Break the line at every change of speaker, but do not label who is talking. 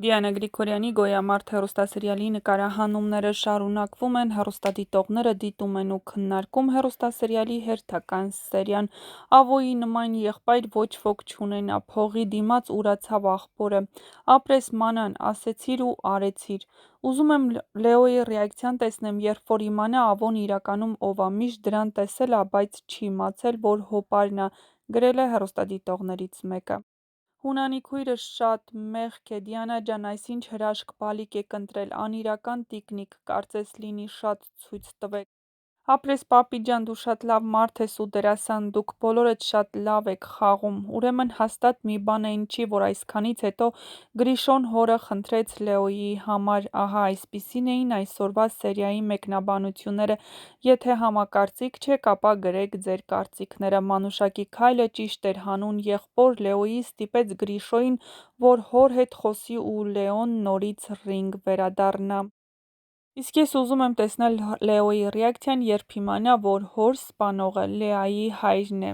Դիանա Գրիգորյանի «Գոյամարտ» հեռուստասերիալի նկարահանումները շարունակվում են, հեռուստադիտողները դիտում են ու քննարկում հեռուստասերիալի հերթական սերիան։ Ավոյի նման եղբայր ոչ ոք չունենա, փողի դիմաց ուրացավ աղբորը։ Ապրես մանան, ասեցիր ու արեցիր։ Ուզում եմ Լեոյի ռեակցիան տեսնեմ, երբ որ իմանա Ավոն իրականում ով ա, միշտ դրան տեսել ա, բայց չի իմացել, որ հոպարն ա, գրել է հեռուստադիտողներից մեկը։ Հունանի քույրս շատ մեղք է, Դիանա ջան, այս ինչ հրաշք բալիկ եք ընտրել, անիրական տիկնիկ, կարծես լինի, շատ ցույց տվեք։ Ապրես պապի ջան, դու շատ լավ մարդ ես ու դերասան, դուք բոլորդ շատ լավ եք խաղում, ուրեմն հաստատ մի բան է ինչի, որ այսքանից հետո Գրիշոն հորը խնդրեց Լեոյի համար, ահա այսպիսին էին այսօրվա սերիայի մեկնաբանությունները, եթե համակարծիք չեք, ապա գրեք ձեր կարծիքները, մանուշակի քայլը ճիշտ էր, հանուն եղբոր Լեոյի ստիպեց Գրիշոյին, որ հոր հետ խոսի ու Լեոն նորից ռինգ վերադառնա։ Իսկ ես ուզում եմ տեսնել Լեոյի ռեակցիան, երբ իմանա, որ հոր սպանողը Լեայի հայրն է։